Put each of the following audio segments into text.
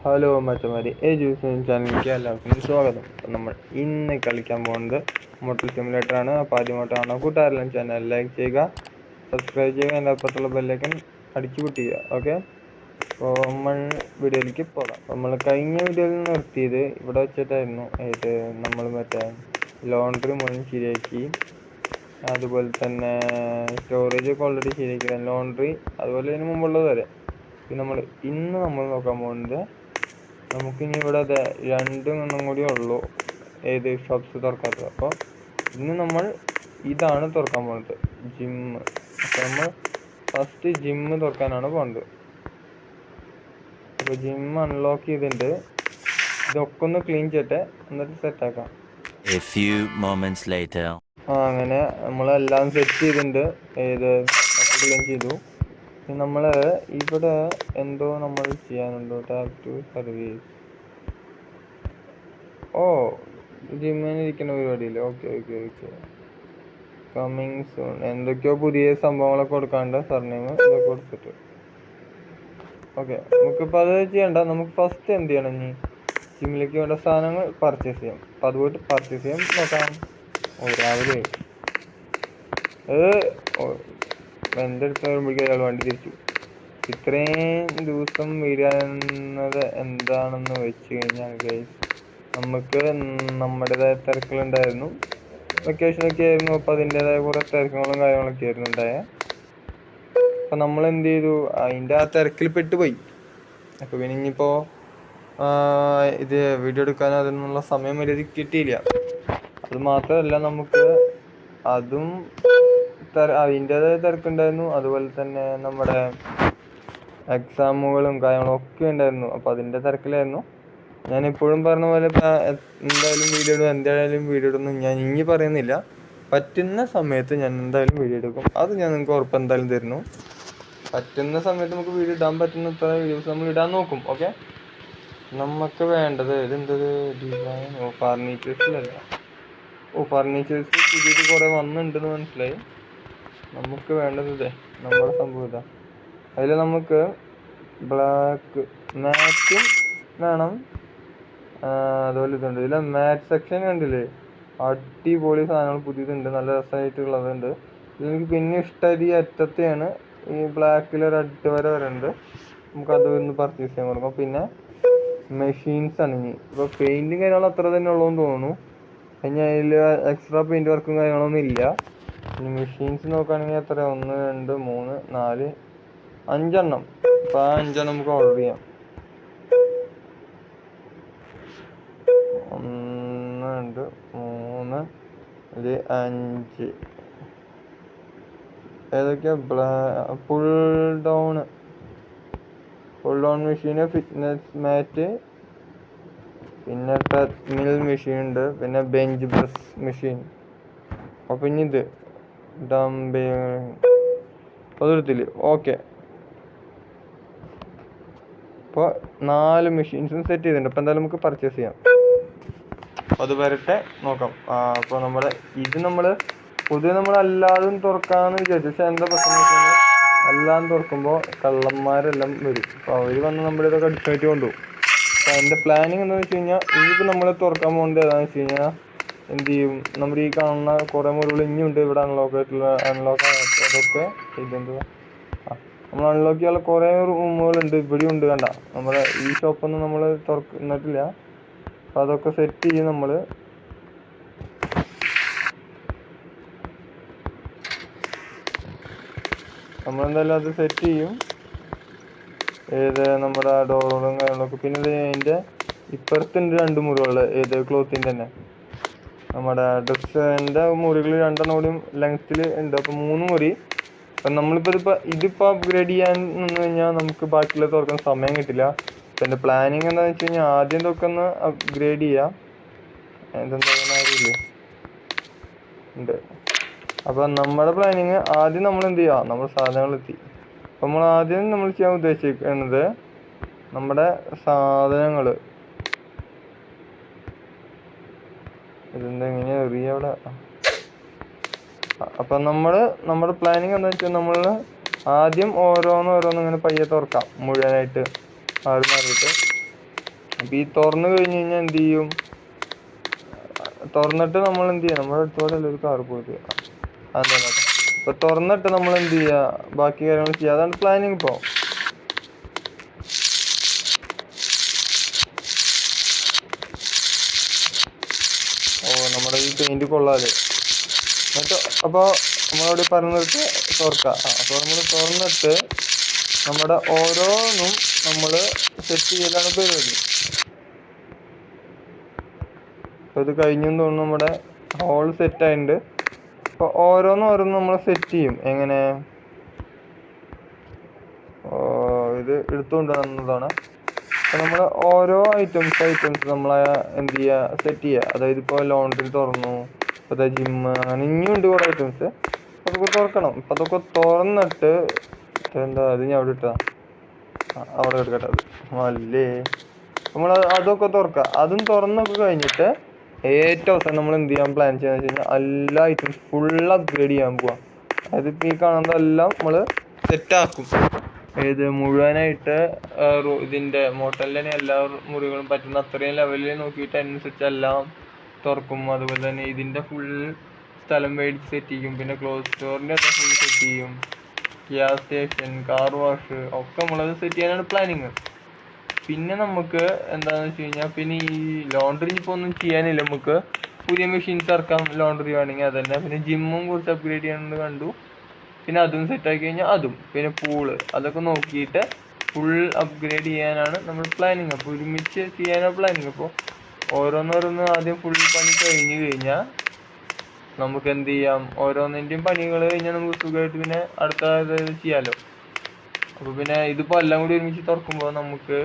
Hello മച്ചമാരി, juice ചാനലിലേക്ക് എല്ലാവർക്കും സ്വാഗതം. നമ്മൾ ഇന്ന് കളിക്കാൻ പോകുന്നത് മോട്ടോർ സിമുലേറ്റർ ആണ്. അപ്പോൾ ആദ്യമായിട്ടാണ് കൂട്ടുകാരെല്ലാം ചാനൽ ലൈക്ക് ചെയ്യുക, സബ്സ്ക്രൈബ് ചെയ്യുക, എൻ്റെ അപ്പുറത്തുള്ള ബെല്ലേക്കൻ അടിച്ചു പൊട്ടിക്കുക. ഓക്കെ, അപ്പോൾ നമ്മൾ വീഡിയോയിലേക്ക് പോകാം. നമ്മൾ കഴിഞ്ഞ വീഡിയോയിൽ നിർത്തിയത് ഇവിടെ വെച്ചിട്ടായിരുന്നു. നമ്മൾ മറ്റേ ലോണ്ടറി മുഴുവൻ ശരിയാക്കി, അതുപോലെ തന്നെ സ്റ്റോറേജ് ഒക്കെ ഓൾറെഡി ശരിയാക്കി, ലോണ്ടറി അതുപോലെ ഇതിന് മുമ്പുള്ളത് വരെ. പിന്നെ ഇന്ന് നമ്മൾ നോക്കാൻ പോകുന്നത്, നമുക്കിനി ഇവിടെ രണ്ടെണ്ണം കൂടി ഉള്ളൂ ഷോപ്സ് തുറക്കാത്തത്. അപ്പോൾ ഇന്ന് നമ്മൾ ഇതാണ് തുറക്കാൻ പോകുന്നത്, ജിമ്മ്. അപ്പോൾ നമ്മൾ ഫസ്റ്റ് ജിമ്മ് തുറക്കാനാണ് പോകുന്നത്. അപ്പോൾ ജിമ്മ് അൺലോക്ക് ചെയ്തിട്ടുണ്ട്. ഇതൊക്കെ ഒന്ന് ക്ലീൻ ചെയ്യട്ടെ, എന്നിട്ട് സെറ്റാക്കാം. അങ്ങനെ നമ്മളെല്ലാം സെറ്റ് ചെയ്തിട്ടുണ്ട്. ക്ലീൻ ചെയ്തു. നമ്മൾ ഇവിടെ എന്തോ നമ്മൾ ചെയ്യാനുണ്ടോ, ടാപ്പ് ടു സർവീസ്. ജിമ്മിന് ഇരിക്കുന്ന പരിപാടിയില്ല. Okay, coming soon. എന്തൊക്കെയോ പുതിയ സംഭവങ്ങളൊക്കെ കൊടുക്കാണ്ട്, സർനെയിം ഇതൊക്കെ കൊടുത്തിട്ട്. ഓക്കെ, നമുക്കിപ്പോൾ അത് ചെയ്യണ്ട. നമുക്ക് ഫസ്റ്റ് എന്ത് ചെയ്യണം, ഇനി ജിമ്മിലേക്ക് വേണ്ട സാധനങ്ങൾ പർച്ചേസ് ചെയ്യാം. അപ്പോൾ അത് പോയിട്ട് പർച്ചേസ് ചെയ്യാൻ നോക്കാം. രാവിലെ എൻ്റെ അടുത്ത് വരുമ്പോഴേക്കും അയാൾ വണ്ടി തിരിച്ചു. ഇത്രയും ദിവസം വീഴുന്നത് എന്താണെന്ന് വെച്ച് കഴിഞ്ഞാൽ ഗൈസ്, നമുക്ക് നമ്മുടേതായ തിരക്കുകളുണ്ടായിരുന്നു. വെക്കേഷനൊക്കെ ആയിരുന്നു. അപ്പോൾ അതിൻ്റെതായ കുറേ തിരക്കുകളും കാര്യങ്ങളൊക്കെ ആയിരുന്നു ഉണ്ടായത്. അപ്പം നമ്മൾ എന്ത് ചെയ്തു, അതിൻ്റെ ആ തിരക്കിൽ പെട്ടുപോയി. അപ്പോൾ പിന്നെ ഇനിയിപ്പോൾ ഇത് വീഡിയോ എടുക്കാൻ അതിനുള്ള സമയം വരെ കിട്ടിയില്ല. അത് മാത്രമല്ല, നമുക്ക് അതും അതിൻ്റെതായ തിരക്കുണ്ടായിരുന്നു. അതുപോലെ തന്നെ നമ്മുടെ എക്സാമുകളും കാര്യങ്ങളും ഒക്കെ ഉണ്ടായിരുന്നു. അപ്പോൾ അതിൻ്റെ തിരക്കിലായിരുന്നു. ഞാൻ എപ്പോഴും പറഞ്ഞ പോലെ എന്തായാലും വീഡിയോ ഇടുന്നു ഞാൻ ഇനി പറയുന്നില്ല. പറ്റുന്ന സമയത്ത് ഞാൻ എന്തായാലും വീഡിയോ എടുക്കും. അത് ഞാൻ നിങ്ങൾക്ക് ഉറപ്പ് എന്തായാലും തരുന്നു. പറ്റുന്ന സമയത്ത് നമുക്ക് വീഡിയോ ഇടാൻ പറ്റുന്ന ഇത്ര വീഡിയോസ് നമ്മൾ ഇടാൻ നോക്കും. ഓക്കെ, നമുക്ക് വേണ്ടത് ഇതെന്തത് ഡിസൈൻ ഫർണിച്ചേഴ്സിലല്ല. ഫർണിച്ചേഴ്സ് പുതിയത് കുറേ വന്നിട്ടുണ്ടെന്ന് മനസ്സിലായി. നമുക്ക് വേണ്ടത് നമ്മുടെ സംഭവം ഇതാ. അതിൽ നമുക്ക് ബ്ലാക്ക് മാറ്റും വേണം. അതുപോലെ ഇതുണ്ട്. ഇതിൽ മാറ്റ് സെക്ഷൻ കണ്ടില്ലേ, അടിപൊളി സാധനങ്ങൾ പുതിയതുണ്ട്, നല്ല രസമായിട്ടുള്ളതുണ്ട്. ഇതിലെനിക്ക് പിന്നെ ഇഷ്ടമായത് ഈ അറ്റത്തെയാണ്. ഈ ബ്ലാക്കിൽ ഒരു അഡ് വരെ നമുക്ക് അതൊന്ന് പർച്ചേസ് ചെയ്യാൻ കൊടുക്കാം. പിന്നെ മെഷീൻസ് ആണ്. ഇനി ഇപ്പോൾ പെയിൻറ്റും കാര്യങ്ങളും അത്ര തന്നെ ഉള്ളതെന്ന് തോന്നുന്നു. കഴിഞ്ഞ അതിൽ എക്സ്ട്രാ പെയിൻറ്റ് വർക്കും കാര്യങ്ങളൊന്നും ഇല്ല. ഇനി മെഷീൻസ് നോക്കുകയാണെങ്കിൽ എത്ര, 1 2 3 4 5 അപ്പോൾ ആ 5 നമുക്ക് ഓർഡർ ചെയ്യാം. 1 2 3 5. ഏതൊക്കെയാ? പുൾ ഡൗൺ മെഷീന്, ഫിറ്റ്നസ് മാറ്റ്, പിന്നെ ട്രെഡ്മിൽ മെഷീൻ ഉണ്ട്, പിന്നെ ബെഞ്ച് പ്രസ് മെഷീൻ. അപ്പം ഇനി ഇത് അതെടുത്തില്ല. ഓക്കെ, അപ്പോൾ 4 മെഷീൻസും സെറ്റ് ചെയ്തിട്ടുണ്ട്. അപ്പോൾ എന്തായാലും നമുക്ക് പർച്ചേസ് ചെയ്യാം. അപ്പോൾ അത് വരട്ടെ, നോക്കാം. അപ്പോൾ പൊതുവെ നമ്മളല്ലാതും തുറക്കാമെന്ന് വിചാരിച്ചു. പക്ഷെ എന്താ പ്രശ്നം എന്ന് വെച്ചാൽ, അല്ലാതെ തുറക്കുമ്പോൾ കള്ളന്മാരെല്ലാം വരും. അപ്പോൾ അവർ വന്ന് നമ്മുടെ ഇതൊക്കെ അടിച്ചായിട്ട് കൊണ്ടുപോകും. അപ്പോൾ അതിൻ്റെ പ്ലാനിങ് എന്താണെന്ന് വെച്ച് കഴിഞ്ഞാൽ, ഇനിയിപ്പോൾ നമ്മൾ തുറക്കാൻ പോകുന്നത് ഏതാണെന്ന് വെച്ച് കഴിഞ്ഞാൽ, എന്ത് ചെയ്യും, നമ്മുടെ ഈ കാണുന്ന കുറേ മുറികൾ ഇനിയുണ്ട് ഇവിടെ അൺലോക്ക് അതൊക്കെ ഇതെന്തുവാ, നമ്മൾ അൺലോക്ക് ചെയ്യാനുള്ള കുറേ റൂമുകളുണ്ട്. ഇവിടെയും ഉണ്ട്, കണ്ട. നമ്മുടെ ഈ ഷോപ്പൊന്നും നമ്മൾ തുറന്നിട്ടില്ല. അപ്പോൾ അതൊക്കെ സെറ്റ് ചെയ്യും. നമ്മളെന്തായാലും അത് സെറ്റ് ചെയ്യും. നമ്മുടെ ഡോറുകളും കാര്യങ്ങളൊക്കെ. പിന്നെ അതിൻ്റെ ഇപ്പുറത്തുണ്ട് 2 മുറികൾ, ക്ലോത്തിൻ്റെ തന്നെ. നമ്മുടെ ഡ്രസ്സിൻ്റെ മുറികൾ 2 കൂടിയും ലെങ്ത്തിൽ ഉണ്ട്. അപ്പോൾ 3 മുറി. അപ്പം ഇതിപ്പോൾ അപ്ഗ്രേഡ് ചെയ്യാൻ നിന്ന് കഴിഞ്ഞാൽ നമുക്ക് ബാക്കിയുള്ള തുറക്കാൻ സമയം കിട്ടില്ല. അപ്പം എൻ്റെ പ്ലാനിങ് എന്താണെന്ന് വെച്ച് കഴിഞ്ഞാൽ, ആദ്യം ഇതൊക്കെ ഒന്ന് അപ്ഗ്രേഡ് ചെയ്യാം. എന്തെന്താ അറിയില്ലേ ഉണ്ട്. അപ്പം നമ്മുടെ പ്ലാനിങ് ആദ്യം നമ്മൾ എന്ത് ചെയ്യുക, നമ്മുടെ സാധനങ്ങളെത്തി. അപ്പം നമ്മൾ ആദ്യം ചെയ്യാൻ ഉദ്ദേശിക്കുന്നത്, നമ്മുടെ സാധനങ്ങൾ ഇതെന്തെങ്ങനെ എറിയ അവിടെ. അപ്പം നമ്മുടെ പ്ലാനിങ് എന്താണെന്ന് വെച്ചാൽ, നമ്മൾ ആദ്യം ഓരോന്നിങ്ങനെ പയ്യെ തുറക്കാം, മുഴുവനായിട്ട് മാറിയിട്ട്. അപ്പം ഈ തുറന്നു കഴിഞ്ഞ് കഴിഞ്ഞാൽ എന്ത് ചെയ്യും? തുറന്നിട്ട് നമ്മൾ എന്ത് ചെയ്യുക? നമ്മുടെ അടുത്തോടെ ഒരു കാർ പോയിട്ട് അതെന്താ ഇപ്പൊ തുറന്നിട്ട് നമ്മൾ എന്ത് ചെയ്യുക? ബാക്കി കാര്യങ്ങൾ ചെയ്യുക. അതാണ് പ്ലാനിങ്. ഇപ്പോൾ നമ്മുടെ ഈ പെയിന്റ് കൊള്ളാതെ എന്നിട്ട് അപ്പോൾ നമ്മളവിടെ പറഞ്ഞിട്ട് തുറക്കുക. അപ്പോൾ നമ്മൾ തുറന്നിട്ട് നമ്മുടെ ഓരോന്നും നമ്മൾ സെറ്റ് ചെയ്യലാണ് പരിപാടി. അപ്പോൾ ഇത് കഴിഞ്ഞു തോന്നുന്നു. നമ്മുടെ ഹോൾ സെറ്റ് ആയിട്ടുണ്ട്. അപ്പോൾ ഓരോന്നും നമ്മൾ സെറ്റ് ചെയ്യും. എങ്ങനെ? ഇത് എടുത്തുകൊണ്ട് വന്നതാണ്. അപ്പോൾ നമ്മൾ ഓരോ ഐറ്റംസ് നമ്മൾ എന്ത് ചെയ്യുക? സെറ്റ് ചെയ്യുക. അതായത് ഇപ്പോൾ ലോണ്ടറി തുറന്നു, ഇപ്പോൾ ജിമ്മ്, അങ്ങനെ ഇനിയുണ്ട് കുറേ ഐറ്റംസ്. അതൊക്കെ തുറക്കണം. ഇപ്പം അതൊക്കെ തുറന്നിട്ട് എന്താ അത് ഞാൻ അവിടെ ഇട്ടതാണ്, അവിടെ എടുക്കട്ടെ. അത് അല്ലേ നമ്മൾ അതൊക്കെ തുറക്കുക. അതും തുറന്നൊക്കെ കഴിഞ്ഞിട്ട് ഏറ്റവും അവസാനം നമ്മൾ എന്ത് ചെയ്യാൻ പ്ലാൻ ചെയ്യാന്ന് വെച്ച് കഴിഞ്ഞാൽ എല്ലാ ഐറ്റംസ് ഫുൾ അപ്ഗ്രേഡ് ചെയ്യാൻ പോവാം. അതായത് ഇപ്പോൾ ഈ കാണുന്നതെല്ലാം നമ്മൾ സെറ്റാക്കും. ഇത് മുഴുവനായിട്ട് ഇതിൻ്റെ മോട്ടലിൻ്റെ തന്നെ എല്ലാ മുറികളും പറ്റുന്ന അത്രയും ലെവലിൽ നോക്കിയിട്ട് അതിനനുസരിച്ച് എല്ലാം തുറക്കും. അതുപോലെ തന്നെ ഇതിൻ്റെ ഫുൾ സ്ഥലം മേടിച്ച് സെറ്റ് ചെയ്യും. പിന്നെ ക്ലോത്ത് സ്റ്റോറിൻ്റെ ഒക്കെ ഫുൾ സെറ്റ് ചെയ്യും. ഗ്യാസ് സ്റ്റേഷൻ, കാർ വാഷ് ഒക്കെ നമ്മളത് സെറ്റ് ചെയ്യാനാണ് പ്ലാനിങ്. പിന്നെ നമുക്ക് എന്താണെന്ന് വെച്ച് കഴിഞ്ഞാൽ പിന്നെ ഈ ലോണ്ടറി ഇപ്പോൾ ഒന്നും ചെയ്യാനില്ല. നമുക്ക് പുതിയ മെഷീൻസ് ഇറക്കാം ലോണ്ടറി വേണമെങ്കിൽ. അതന്നെ. പിന്നെ ജിമ്മും കുറച്ച് അപ്ഗ്രേഡ് ചെയ്യാനെന്ന് കണ്ടു. പിന്നെ അതും സെറ്റാക്കി കഴിഞ്ഞാൽ അതും. പിന്നെ പൂള് അതൊക്കെ നോക്കിയിട്ട് ഫുൾ അപ്ഗ്രേഡ് ചെയ്യാനാണ് നമ്മൾ പ്ലാനിങ്. അപ്പോൾ ഒരുമിച്ച് ചെയ്യാനാണ് പ്ലാനിങ്. അപ്പോൾ ഓരോന്നോരോന്ന് ആദ്യം ഫുൾ പണി കഴിഞ്ഞ് കഴിഞ്ഞാൽ നമുക്ക് എന്ത് ചെയ്യാം? ഓരോന്നിൻ്റെയും പണികൾ കഴിഞ്ഞാൽ നമുക്ക് സുഖമായിട്ട് പിന്നെ അടുത്ത ചെയ്യാമല്ലോ. അപ്പോൾ പിന്നെ ഇതിപ്പോൾ എല്ലാം കൂടി ഒരുമിച്ച് തുറക്കുമ്പോൾ നമുക്ക്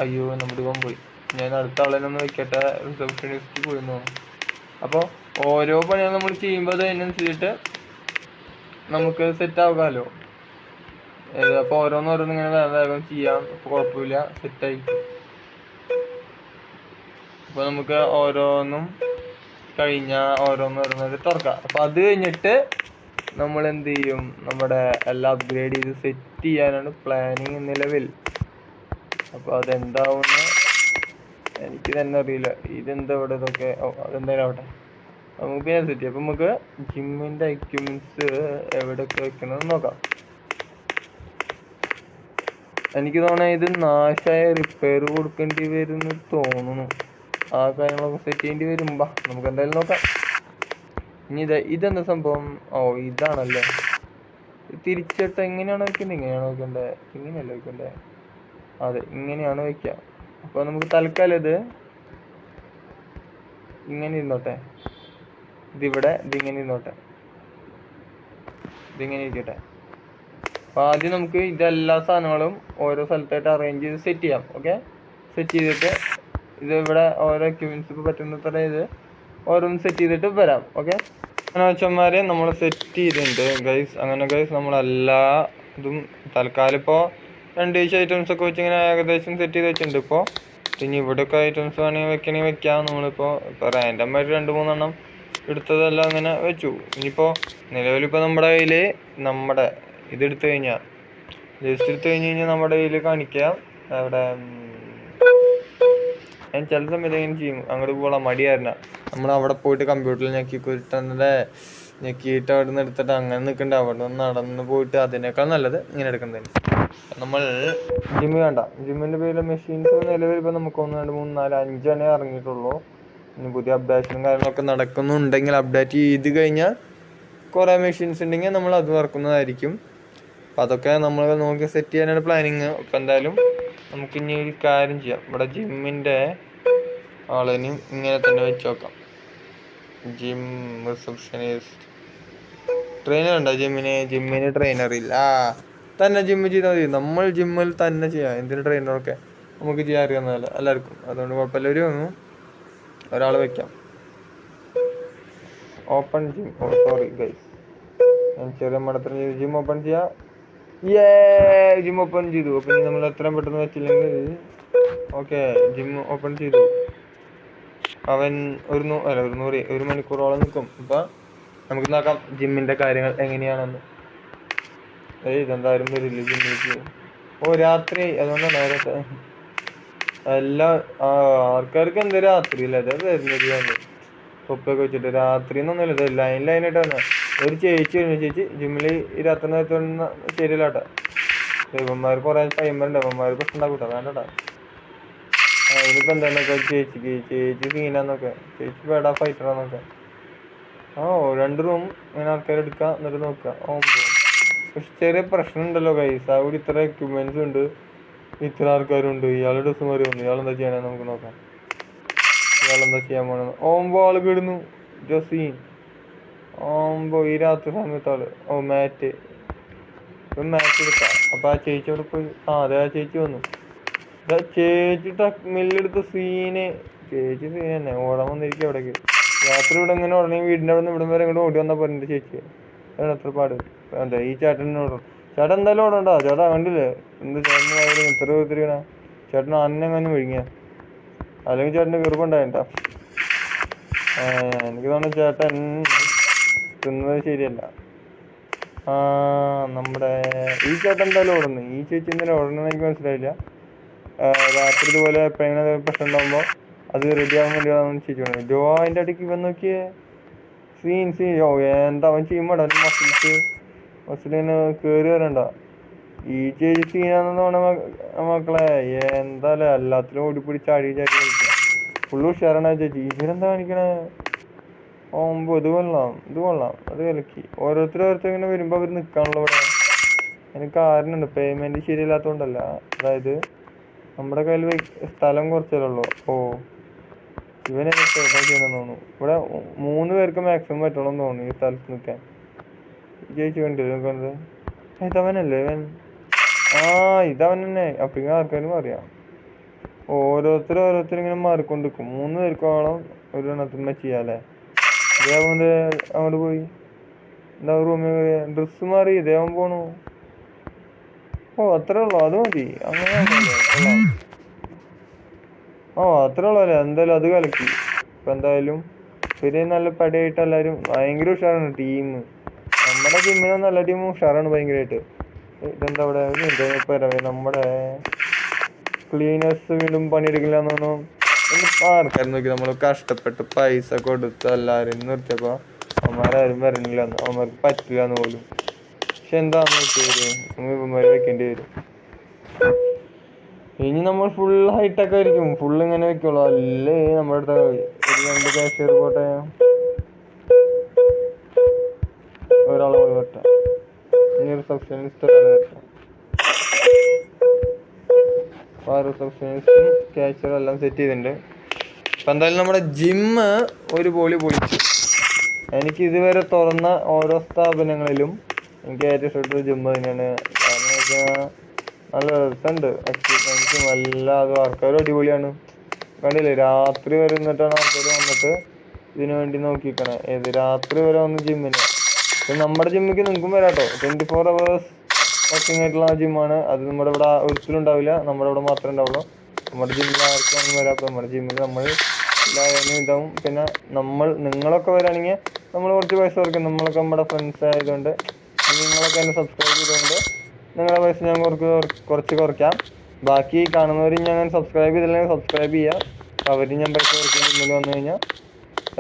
അയ്യോ നമ്മുടെ ഇവൻ പോയി, ഞാൻ അടുത്ത ആളെന്നൊന്ന് വെക്കട്ടെ, റിസപ്ഷനിസ്റ്റ് പോയി തോന്നുന്നു. അപ്പോൾ ഓരോ പണികൾ നമ്മൾ ചെയ്യുമ്പോൾ അതിനനുസരിച്ചിട്ട് നമുക്ക് സെറ്റ് ആകാമല്ലോ. അപ്പോൾ ഓരോന്നോരോന്ന് ഇങ്ങനെ വേഗം ചെയ്യാം. അപ്പോൾ കുഴപ്പമില്ല, സെറ്റായി. അപ്പോൾ നമുക്ക് ഓരോന്നും കഴിഞ്ഞാൽ ഓരോന്നോരോന്നൊക്കെ തുറക്കാം. അപ്പോൾ അത് കഴിഞ്ഞിട്ട് നമ്മൾ എന്ത് ചെയ്യും? നമ്മുടെ എല്ലാം അപ്ഗ്രേഡ് ചെയ്ത് സെറ്റ് ചെയ്യാനാണ് പ്ലാനിങ് നിലവിൽ. അപ്പോൾ അതെന്താവുമെന്ന് എനിക്ക് തന്നെ അറിയില്ല. ഇതെന്താ ഇവിടെ ഇതൊക്കെ? അതെന്തായാലും ആവട്ടെ, നമുക്ക് പിന്നെ സെറ്റ് ചെയ്യാം. അപ്പം നമുക്ക് ജിമ്മിൻ്റെ എക്യുപ്മെൻറ്റ്സ് എവിടെയൊക്കെ വെക്കണമെന്ന് നോക്കാം. എനിക്ക് തോന്നുന്നത് ഇത് നാശമായ റിപ്പയർ കൊടുക്കേണ്ടി വരുമെന്ന് തോന്നുന്നു. ആ കാര്യങ്ങളൊക്കെ സെറ്റ് ചെയ്യേണ്ടി വരുമ്പോൾ നമുക്ക് എന്തായാലും നോക്കാം. ഇനി ഇതെന്താ സംഭവം? ഇതാണല്ലേ. തിരിച്ചിട്ട് എങ്ങനെയാണ് വെക്കേണ്ടത്? ഇങ്ങനെയാണ് വെക്കേണ്ടത്? ഇങ്ങനെയല്ല വെക്കേണ്ടത്? അതെ, ഇങ്ങനെയാണ് വെക്കുക. അപ്പോൾ നമുക്ക് തൽക്കാലം ഇങ്ങനെ ഇരുന്നോട്ടെ. ഇതിങ്ങനെ ഇരുന്നോട്ടെ. ഇതിങ്ങനെ ഇരിക്കട്ടെ. അപ്പോൾ ആദ്യം നമുക്ക് ഇതെല്ലാ സാധനങ്ങളും ഓരോ സ്ഥലത്തായിട്ട് അറേഞ്ച് ചെയ്ത് സെറ്റ് ചെയ്യാം. ഓക്കെ, സെറ്റ് ചെയ്തിട്ട് ഇത് ഇവിടെ ഓരോ എക്യുപ്മെൻറ്റ്സ് പറ്റുന്നത്ര ഇത് ഓരോന്ന് സെറ്റ് ചെയ്തിട്ട് വരാം. ഓക്കെ, അങ്ങനെ വെച്ചന്മാരെ നമ്മൾ സെറ്റ് ചെയ്തിട്ടുണ്ട് ഗൈസ്. അങ്ങനെ ഗൈസ് നമ്മളെല്ലാ ഇതും തൽക്കാലം ഇപ്പോൾ 2 ഐറ്റംസ് ഒക്കെ വെച്ച് ഇങ്ങനെ ഏകദേശം സെറ്റ് ചെയ്ത് വെച്ചിട്ടുണ്ട്. ഇപ്പോൾ ഇനി ഇവിടെയൊക്കെ ഐറ്റംസ് വേണമെങ്കിൽ വെക്കാം. നമ്മളിപ്പോൾ റാൻഡമായിട്ട് 2-3 എണ്ണം എടുത്തതെല്ലാം അങ്ങനെ വെച്ചു. ഇനിയിപ്പോൾ നിലവിലിപ്പോൾ നമ്മുടെ കയ്യിൽ ഇതെടുത്തു കഴിഞ്ഞാൽ ജസ്റ്റ് എടുത്തു കഴിഞ്ഞാൽ നമ്മുടെ കയ്യിൽ കാണിക്കാം. അവിടെ ഞാൻ ചില സമയത്ത് എങ്ങനെ ചെയ്യും, അങ്ങോട്ട് പോകാൻ മടിയായിരുന്ന നമ്മൾ അവിടെ പോയിട്ട് കമ്പ്യൂട്ടറിൽ ഞെക്കിയിട്ട് അവിടെ നിന്ന് എടുത്തിട്ട് അങ്ങനെ നിൽക്കണ്ട. അവിടെ നിന്ന് നടന്ന് പോയിട്ട് അതിനേക്കാൾ നല്ലത് ഇങ്ങനെ എടുക്കുന്നതിന്. നമ്മൾ ജിമ്മ് വേണ്ട. ജിമ്മിൻ്റെ പേരിൽ മെഷീൻസ് നിലവിൽ ഇപ്പോൾ നമുക്ക് 1, 2, 3, 4, 5 എണ്ണേ ഇറങ്ങിയിട്ടുള്ളൂ. ഇനി പുതിയ അപ്ഡേഷനും കാര്യങ്ങളൊക്കെ നടക്കുന്നുണ്ടെങ്കിൽ അപ്ഡേറ്റ് ചെയ്ത് കഴിഞ്ഞാൽ കുറേ മെഷീൻസ് ഉണ്ടെങ്കിൽ നമ്മൾ അത് ഇറക്കുന്നതായിരിക്കും. അപ്പം അതൊക്കെ നമ്മൾ നോക്കി സെറ്റ് ചെയ്യാനാണ് പ്ലാനിങ്. ഇപ്പം എന്തായാലും നമുക്കിനി ഒരു കാര്യം ചെയ്യാം. ഇവിടെ ജിമ്മിൻ്റെ ആളിനും ഇങ്ങനെ തന്നെ വെച്ച് നോക്കാം. ജിം റിസപ്ഷനിസ്റ്റ് ട്രെയിനർ ഉണ്ടോ? ജിമ്മിന് ട്രെയിനർ ഇല്ല. തന്നെ ജിമ്മ് ചെയ്താൽ മതി. നമ്മൾ ജിമ്മിൽ തന്നെ ചെയ്യാം. എന്തിന് ട്രെയിനറൊക്കെ നമുക്ക് ചെയ്യാൻ അറിയാവുന്നതല്ല എല്ലാവർക്കും. അതുകൊണ്ട് കുഴപ്പമില്ല. ഒരാൾ വെക്കാം. Open gym. സോറി ഗൈസ്, ഞാൻ ചെറിയ മടത്തിന് ചെയ്ത് ജിം ഓപ്പൺ ചെയ്യാം. ജിം ഓപ്പൺ ചെയ്തു. അപ്പം ഇനി നമ്മൾ എത്രയും പെട്ടെന്ന് വെച്ചില്ലെങ്കിൽ ഓക്കെ, ജിം ഓപ്പൺ ചെയ്തു. അവൻ ഒരു മണിക്കൂറോളം നിൽക്കും. അപ്പം നമുക്ക് നോക്കാം ജിമ്മിൻ്റെ കാര്യങ്ങൾ എങ്ങനെയാണെന്ന്. ഇതെന്തായാലും വരില്ല ജിമ്മിലേക്ക്. രാത്രി അതുകൊണ്ടാണ് നേരത്തെ എല്ലാ ആൾക്കാർക്ക് എന്താ രാത്രിയില്ല അതെ വരുന്നത് തൊപ്പൊക്കെ വെച്ചിട്ട് രാത്രി എന്നൊന്നുമില്ല ഇത് ലൈനായിട്ടാണ്. ഒരു ചേച്ചി വരുന്നു, ചേച്ചി ജിമ്മിൽ ഈ രാത്രി നേരത്തെ ശരിയല്ലാട്ടാ. ഇവന്മാർ കുറെ ടൈമറുണ്ട്, ഇവന്മാർ പ്രശ്നം ഉണ്ടാക്കൂട്ടാ വേണ്ടട്ടാ. ഇതിപ്പോ എന്താന്നൊക്കെ ചേച്ചി സീനാന്നൊക്കെ, ചേച്ചി വേടാ ഫൈറ്ററാന്നൊക്കെ. 2 റൂം ഇങ്ങനെ ആൾക്കാർ എടുക്കുക എന്നിട്ട് നോക്കുക. പക്ഷെ ചെറിയ പ്രശ്നം ഉണ്ടല്ലോ കൈസ്, അവിടെ ഇത്ര എക്യുപ്മെന്റ്സ് ഉണ്ട്, ഇത്ര ആൾക്കാരുണ്ട്. ഇയാളുടെ ഡ്രസ്സ് മാറി വന്നു, ഇയാളെന്താ ചെയ്യണേ നമുക്ക് നോക്കാം. ഇയാളെന്താ ചെയ്യാൻ പോണെന്ന്. ആള് കിടുന്നു ജസീൻ. ഈ രാത്രി സമയത്ത് മാറ്റ് എടുക്കാം. അപ്പൊ ആ ചേച്ചി അവിടെ പോയി. അതെ ആ ചേച്ചി വന്നു. ചേച്ചി മില്ലെടുത്ത ചേച്ചി സീൻ തന്നെ ഓടാൻ വന്നിരിക്കും അവിടേക്ക്. രാത്രി ഇവിടെ ഇങ്ങനെ ഉടനെ വീടിൻ്റെ അവിടെ നിന്ന് ഇവിടം വരെ ഇങ്ങോട്ട് ഓടി വന്നാൽ പോരെ ചേച്ചി. അതാണ് എത്ര പാട്. എന്താ ഈ ചേട്ടനോടും ചേട്ടൻ എന്തായാലും ഓടണ്ട. ചേട്ടാ കണ്ടില്ലേ എന്ത് ചേട്ടൻ ഇത്ര ഒത്തിരിക്കണ. ചേട്ടൻ അന്നെങ്ങനെ വിഴുങ്ങിയ, അല്ലെങ്കിൽ ചേട്ടന് ഗർഭമുണ്ടായിട്ടാ. എനിക്ക് തോന്നുന്നു ചേട്ടൻ തിന്നത് ശരിയല്ല. നമ്മുടെ ഈ ചേട്ടൻ എന്തായാലും ഓടുന്നു. ഈ ചേച്ചി എന്തായാലും ഓടണമെന്ന് എനിക്ക് മനസ്സിലായില്ല. രാത്രി ഇതുപോലെ എപ്പോഴെങ്കിലും പ്രശ്നം ഉണ്ടാകുമ്പോൾ അത് റെഡി ആവാൻ വേണ്ടി ചേച്ചി വേണം. അതിൻ്റെ ഇടയ്ക്ക് ഇവൻ നോക്കിയേ സീൻ. എന്താ അവൻ ചെയ്യുമ്പോടാ മസിലിന് കയറി വരണ്ട. ഈ ചേച്ചി സീനാണെന്ന് തോന്നുന്ന മക്കളെ. എന്തായാലും എല്ലാത്തിലും ഓടിപ്പിടിച്ച് അടി കളിക്കുക. ഫുള്ള് ഉഷാറാണ് ചേച്ചി. ഇവരെന്താ കാണിക്കണേ? ഇത് കൊള്ളാം അത് കലക്കി. ഓരോരുത്തർ ഇങ്ങനെ വരുമ്പോൾ അവർ നിൽക്കാനുള്ള ഇവിടെ. എനിക്ക് കാരണമുണ്ട്, പേയ്മെന്റ് ശരിയില്ലാത്തതുകൊണ്ടല്ല. അതായത് നമ്മുടെ കയ്യിൽ സ്ഥലം കുറച്ചല്ലേ ഉള്ളൂ. ഇവനെ ചെയ്യണമെന്ന് തോന്നുന്നു. ഇവിടെ 3 പേർക്ക് മാക്സിമം പറ്റുള്ളൂ എന്ന് തോന്നുന്നു ഈ സ്ഥലത്ത് നിൽക്കാൻ. ചേച്ചി കണ്ടത് ഇതവനല്ലേ ഇവൻ? ഇതവൻ തന്നെ. അപ്പൊ ഇങ്ങനെ ആൾക്കാരും അറിയാം. ഓരോരുത്തർ ഇങ്ങനെ മാറിക്കൊണ്ടിരിക്കും. 3 പേർക്കോളം ഒരു എണ്ണത്തിന്മേ ചെയ്യാല്ലേ. ഇതേവൻ അങ്ങോട്ട് പോയി. എന്താ റൂമിൽ കയറിയ ഡ്രസ്സ് മാറി ഇതേവൻ പോണു. അത്രേ ഉള്ളു, അത് മതി. അങ്ങനെ അത്രേ ഉള്ളു അല്ലേ. എന്തായാലും അത് കലക്കി. ഇപ്പൊ എന്തായാലും പിന്നെ നല്ല പടയായിട്ട് എല്ലാവരും ഭയങ്കര ഉഷാറാണ് ടീം. നമ്മുടെ ജിമ്മിന് നല്ല ടീം ഉഷാറാണ് ഭയങ്കരമായിട്ട്. ഇതെന്താ അവിടെ നമ്മുടെ ക്ലീനേഴ്സ് വീണ്ടും പണിയെടുക്കില്ല എന്ന് തോന്നുന്നു. ആൾക്കാർ നോക്കി നമ്മൾ കഷ്ടപ്പെട്ട് പൈസ കൊടുത്ത് എല്ലാവരും നിർത്തിയപ്പോ അവന്മാരും വരണില്ല, അവന്മാർക്ക് പറ്റില്ല എന്ന് പോലും. പക്ഷെ എന്താന്ന് വെച്ചാൽ വെക്കേണ്ടി വരും. ഇനി നമ്മൾ ഫുൾ ഹൈടെക് ആയിരിക്കും, ഫുൾ ഇങ്ങനെ വെക്കുള്ളൂ. അല്ലേ നമ്മുടെ അടുത്ത 2 കാഷ്യർ പോട്ടെ, ഒരാളെ പോയി വരട്ടെ. ഇനി റിസപ്ഷനിസ്റ്റ് റിസപ്ഷനിസ്റ്റും കാഷ്യറും എല്ലാം സെറ്റ് ചെയ്തിട്ടുണ്ട്. അപ്പം എന്തായാലും നമ്മുടെ ജിമ്മ് ഒരു പൊളിച്ചു. എനിക്ക് ഇതുവരെ തുറന്ന ഓരോ സ്ഥാപനങ്ങളിലും എനിക്ക് ഏറ്റവും ഇഷ്ടപ്പെട്ട ജിമ്മ് തന്നെയാണ്. കാരണം വെച്ചാൽ നല്ല രസമുണ്ട്. എക്സ്പീരിയൻസും എല്ലാതും ആൾക്കാരും അടിപൊളിയാണ്. കണ്ടില്ലേ രാത്രി വരെ നിന്നിട്ടാണ് ആൾക്കാർ വന്നിട്ട് ഇതിനു വേണ്ടി നോക്കിക്കണേ. രാത്രി വരെ വന്ന് ജിമ്മിന്. നമ്മുടെ ജിമ്മിക്ക് നിങ്ങൾക്കും വരാട്ടോ. 24 hours വർക്കിംഗ് ആയിട്ടുള്ള ജിമ്മാണ്. അത് നമ്മുടെ ഇവിടെ ഒരിക്കലും ഉണ്ടാവില്ല, നമ്മുടെ ഇവിടെ മാത്രമേ ഉണ്ടാവുള്ളൂ. നമ്മുടെ ജിമ്മിൽ ആർക്കും വരാം. അപ്പോൾ നമ്മുടെ ജിമ്മിൽ നമ്മൾ എല്ലാവരും ഇതാവും. പിന്നെ നിങ്ങളൊക്കെ വരാണെങ്കിൽ നമ്മൾ കുറച്ച് പൈസ കുറയ്ക്കും. നമ്മളൊക്കെ നമ്മുടെ ഫ്രണ്ട്സ് ആയതുകൊണ്ട്, നിങ്ങളൊക്കെ എന്നെ സബ്സ്ക്രൈബ് ചെയ്തുകൊണ്ട് നിങ്ങളുടെ പൈസ ഞാൻ കുറച്ച് കുറയ്ക്കാം. ബാക്കി കാണുന്നവരും ഞാൻ സബ്സ്ക്രൈബ് ചെയ്തില്ലെങ്കിൽ സബ്സ്ക്രൈബ് ചെയ്യാം. അവരും ഞാൻ പൈസ കുറയ്ക്കും. ജിമ്മിൽ വന്നു കഴിഞ്ഞാൽ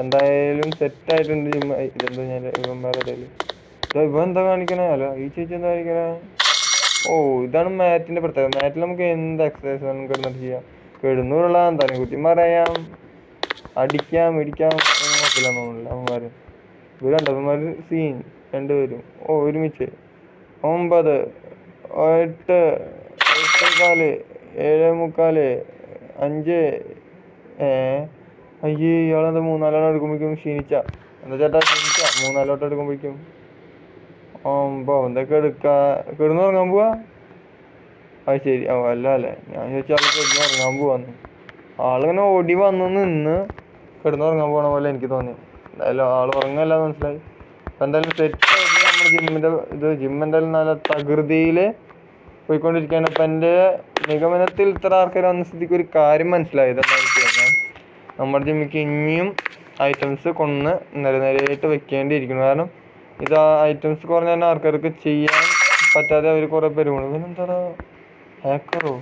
എന്തായാലും സെറ്റായിട്ടുണ്ട് ജിമ്മ്. ഇതെന്താ ഞാൻ ഇവന്മാരുടെ ഇടയിൽ ഇവ എന്താ കാണിക്കണേ? അല്ല ഈ ചേച്ചി എന്താ കാണിക്കണേ? ഇതാണ് മാറ്റിന്റെ പ്രത്യേകത. മാറ്റിൽ നമുക്ക് എന്ത് എക്സസൈസ് വേണം കിടന്നിട്ട് ചെയ്യാം. കിടന്നൂറുള്ള എന്തായാലും കുറ്റി പറയാം, അടിക്കാം, ഇടിക്കാം, നോക്കില്ലാന്ന് തോന്നുന്നില്ല അവന്മാര്. ഇവന്മാർ സീൻ 2 പേരും ഒരുമിച്ച് 9, 8, 8:15, 7:45, 5. അയ്യേ ഇയാളെന്താ 3-4 എടുക്കുമ്പോഴേക്കും ക്ഷീണിച്ച. എന്താ ചേട്ടാ ക്ഷീണിച്ച? 3-4 എടുക്കുമ്പോഴേക്കും എന്തൊക്കെ കിടന്നുറങ്ങാൻ പോവാ? അത് ശരി. അല്ല അല്ലേ, ഞാൻ ചോദിച്ചാൽ ആൾ കിടന്നുറങ്ങാൻ പോവാന്ന്. ആളിങ്ങനെ ഓടി വന്നു നിന്ന് കിടന്നുറങ്ങാൻ പോകണ പോലെ എനിക്ക് തോന്നി. എന്തായാലും ആൾ ഉറങ്ങല്ല മനസ്സിലായി. അപ്പം എന്തായാലും സെറ്റായിട്ട് നമ്മുടെ ജിം എന്തായാലും നല്ല തകൃതിയിൽ പോയിക്കൊണ്ടിരിക്കുകയാണ്. അപ്പം എൻ്റെ നിഗമനത്തിൽ ഇത്ര ആൾക്കാർ വന്ന സ്ഥിതിക്ക് ഒരു കാര്യം മനസ്സിലായത് എന്താണെന്ന് വെച്ച് കഴിഞ്ഞാൽ, നമ്മുടെ ജിമ്മിക്ക് ഇനിയും ഐറ്റംസ് നിരനിരയായിട്ട് വെക്കേണ്ടിയിരിക്കുന്നു. കാരണം ഇത് ഐറ്റംസ് കുറഞ്ഞ തന്നെ ആൾക്കാർക്ക് ചെയ്യാൻ പറ്റാതെ അവർ കുറേ പേര് പോകണം. ഇവനെന്താടാ ഹാക്കറോ?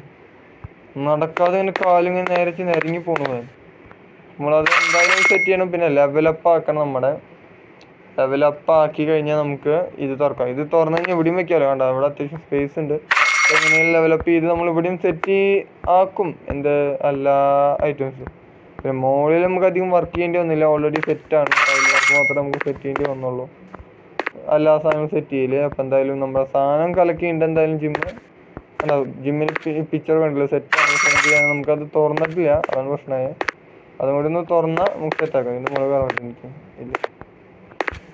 നടക്കാതെ ഇങ്ങനെ കാലിങ്ങനെ നേരച്ച് നിരങ്ങി പോണു. നമ്മളത് എന്തായാലും സെറ്റ് ചെയ്യണം. പിന്നെ ലെവലപ്പ് ആക്കണം. നമ്മുടെ ലെവലപ്പ് ആക്കി കഴിഞ്ഞാൽ നമുക്ക് ഇത് തുറക്കാം. ഇത് തുറന്നു കഴിഞ്ഞാൽ ഇവിടെയും വെക്കാമല്ലോ. വേണ്ട, ഇവിടെ അത്യാവശ്യം സ്പേസ് ഉണ്ട്. എങ്ങനെയും ലെവലപ്പ് ചെയ്ത് നമ്മൾ ഇവിടെയും സെറ്റ് ആക്കും എന്ത് എല്ലാ ഐറ്റംസും. പിന്നെ മുകളിൽ നമുക്ക് അധികം വർക്ക് ചെയ്യേണ്ടി വന്നില്ല, ഓൾറെഡി സെറ്റാണ്. ടൈൽ വർക്ക് മാത്രമേ നമുക്ക് സെറ്റ് ചെയ്യേണ്ടി വന്നുള്ളൂ, എല്ലാ സാധനവും സെറ്റ് ചെയ്യില്ലേ. അപ്പം എന്തായാലും നമ്മുടെ സാധനം കലക്കിയുണ്ട്. എന്തായാലും ജിമ്മിന് പിക്ചർ കണ്ടില്ല, സെറ്റാണ്. സെറ്റ് ചെയ്യാൻ നമുക്കത് തുറന്നിട്ടില്ല, അതാണ് പ്രശ്നമായ. അതും കൂടി ഒന്ന് തുറന്നാൽ നമുക്ക് സെറ്റാക്കാം. ഇത് മുകളിൽ കയറാൻ പറ്റും, എനിക്ക് ഇല്ല,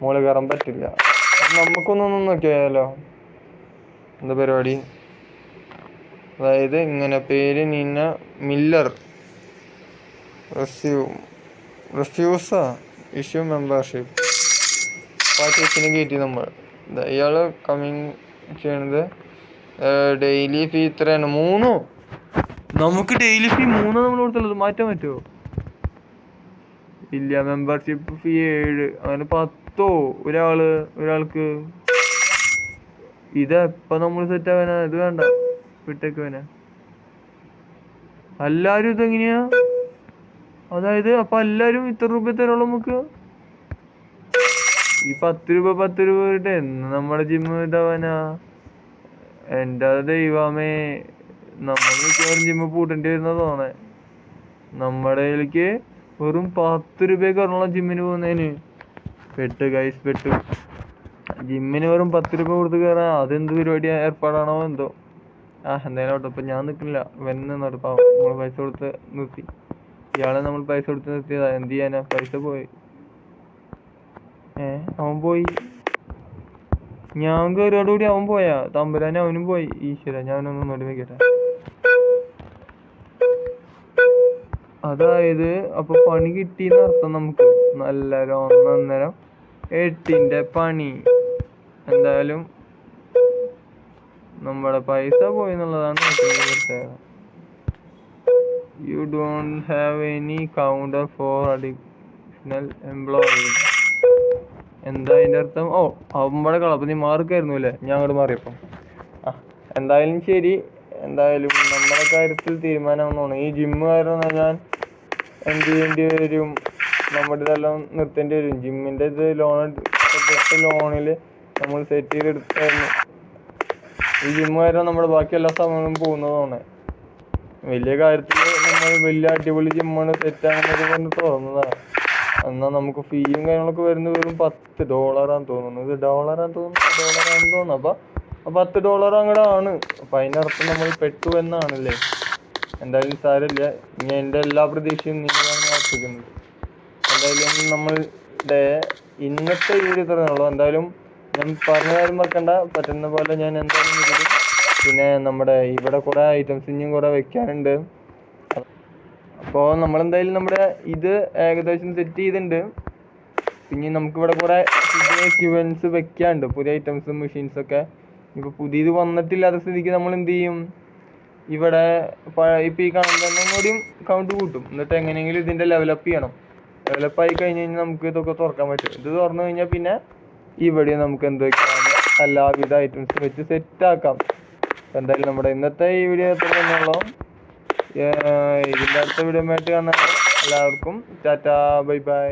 മുകളിൽ കയറാൻ പറ്റില്ല. നമുക്കൊന്നൊന്നും നോക്കിയാലോ എന്താ പരിപാടി. അതായത് ഇങ്ങനെ പേര് നിന്ന മില്ലർ റിഫ്യൂസാ ഇഷ്യൂ മെമ്പർഷിപ്പ് ചേച്ചിനെ കയറ്റി നമ്മൾ. ഇയാൾ കമ്മിങ് ചെയ്യണത് ഡെയിലി ഫീ ഇത്രയാണ്, 3. നമുക്ക് ഡെയിലി ഫീ 3 നമ്മൾ കൊടുത്തുള്ളത്, മാറ്റാൻ പറ്റുമോ? ഇല്ല. മെമ്പർഷിപ്പ് ഫീ 7, അങ്ങനെ 10 ഒരാൾക്ക്. ഇതെപ്പ നമ്മൾ സെറ്റ് ആവാനാ? ഇത് വേണ്ട, വിട്ടേക്ക് വേന. എല്ലാരും ഇതെങ്ങനെയാ? അതായത് അപ്പൊ എല്ലാരും ഇത്ര രൂപ തരുള്ളൂ നമുക്ക്? ഈ 10 രൂപ ഇട്ട് എന്ന് നമ്മുടെ ജിമ്മ് ഇതാവാനാ? എൻ്റെ ദൈവമേ, നമ്മൾ മിക്കവാറും ജിമ്മ് പൂട്ടേണ്ടി വരുന്ന തോന്നേ. നമ്മുടെ കയ്യിലേക്ക് വെറും 10 രൂപയൊക്കെ പറഞ്ഞുള്ള ജിമ്മിന് പോകുന്നതിന്. പെട്ടു ഗൈസ്, പെട്ടു. ജിമ്മിന് വെറും 10 രൂപ കൊടുത്ത് കയറാൻ അതെന്ത് പരിപാടി ഏർപ്പാടാണോ എന്തോ. എന്തായാലും കേട്ടോ, ഇപ്പം ഞാൻ നിൽക്കുന്നില്ല, വെന്ന് നടത്താം. നമ്മൾ പൈസ കൊടുത്ത് നിർത്തി. ഇയാളെ നമ്മൾ പൈസ കൊടുത്ത് നിർത്തിയതാ, എന്ത് ചെയ്യാനാ? പൈസ പോയി. അവൻ പോയി. ഞാൻ കയറിയോടുകൂടി അവൻ പോയാ? തമ്പുരാനെ അവനും പോയി. ഈശ്വര, ഞാനൊന്നും നോടി വെക്കട്ടെ. അതായത് അപ്പൊ പണി കിട്ടിയെന്ന് അർത്ഥം നമുക്ക്. നല്ല 1.5 പണി. എന്തായാലും നമ്മുടെ പൈസ പോയി എന്നുള്ളതാണ് പ്രത്യേകത. You don't have any counter for additional employees. എന്താ അതിൻ്റെ അർത്ഥം? ഓ, അവമ്പടെ കളപ്പം നീ മാർക്കായിരുന്നു അല്ലേ? ഞാൻ അങ്ങോട്ട് മാറിയപ്പം. എന്തായാലും ശരി. എന്തായാലും നമ്മുടെ കാര്യത്തിൽ തീരുമാനമാണെന്നാണ്. ഈ ജിമ്മ് കാരണം ഞാൻ എന്ത് ചെയ്യേണ്ടി വരും? നമ്മുടെ ഇതെല്ലാം നിർത്തേണ്ടി വരും. ജിമ്മിൻ്റെ ഇത് ലോണിൽ നമ്മൾ സെറ്റ് ചെയ്തെടുത്തായിരുന്നു. ഈ ജിമ്മ് കാരണം നമ്മുടെ ബാക്കി എല്ലാ സമയങ്ങളും പോകുന്നതാണ്. വലിയ കാര്യത്തിൽ നമ്മൾ വലിയ അടിപൊളി ജിമ്മാണ്, സെറ്റാണെന്നൊക്കെ പറഞ്ഞ് തുറന്നതാണ്. എന്നാൽ നമുക്ക് ഫീയും കാര്യങ്ങളൊക്കെ വരുന്നത് വെറും $10 തോന്നുന്നു. ഇത് ഡോളറാന്ന് തോന്നുന്നു. അപ്പം $10 അങ്ങോട്ട് ആണ്. അപ്പം അതിനർത്ഥം നമ്മൾ പെട്ടു എന്നാണല്ലേ. എന്തായാലും സാരമില്ല. ഇനി എൻ്റെ എല്ലാ പ്രതീക്ഷയും നിങ്ങളാണ് അർപ്പിക്കുന്നത്. എന്തായാലും നമ്മളുടെ ഇന്നത്തെ വീഡിയോ ഇത്രയുള്ളൂ. എന്തായാലും ഞാൻ പറഞ്ഞ കാര്യം മറക്കണ്ട, പറ്റുന്ന പോലെ ഞാൻ എന്തായാലും വിടും. പിന്നെ നമ്മുടെ ഇവിടെ കുറേ ഐറ്റംസ് ഇനിയും കുറേ വെക്കാനുണ്ട്. അപ്പോൾ നമ്മളെന്തായാലും നമ്മുടെ ഇത് ഏകദേശം സെറ്റ് ചെയ്തിട്ടുണ്ട്. പിന്നെ നമുക്കിവിടെ കുറേ പുതിയ എക്യുപ്മെൻറ്റ്സ് വെക്കാനുണ്ട്, പുതിയ ഐറ്റംസും മെഷീൻസൊക്കെ. ഇപ്പോൾ പുതിയത് വന്നിട്ടില്ലാത്ത സ്ഥിതിക്ക് നമ്മൾ എന്ത് ചെയ്യും? ഇവിടെ ഇപ്പോൾ ഈ കാണുന്നതിനോടും കൗണ്ട് കൂട്ടും. എന്നിട്ട് എങ്ങനെയെങ്കിലും ഇതിൻ്റെ ലെവലപ്പ് ചെയ്യണം. ലെവലപ്പായി കഴിഞ്ഞ് കഴിഞ്ഞാൽ നമുക്ക് ഇതൊക്കെ തുറക്കാൻ പറ്റും. ഇത് തുറന്നു കഴിഞ്ഞാൽ പിന്നെ ഇവിടെ നമുക്ക് എന്ത് വെക്കാം? എല്ലാവിധ ഐറ്റംസും വെച്ച് സെറ്റാക്കാം. എന്തായാലും നമ്മുടെ ഇന്നത്തെ ഈ വീഡിയോ എത്ര തന്നെയുള്ളൂ. ഇതിൻ്റെ അടുത്ത വീഡിയോ ആയിട്ട് കാണാൻ എല്ലാവർക്കും ടാറ്റാ, ബൈ ബൈ.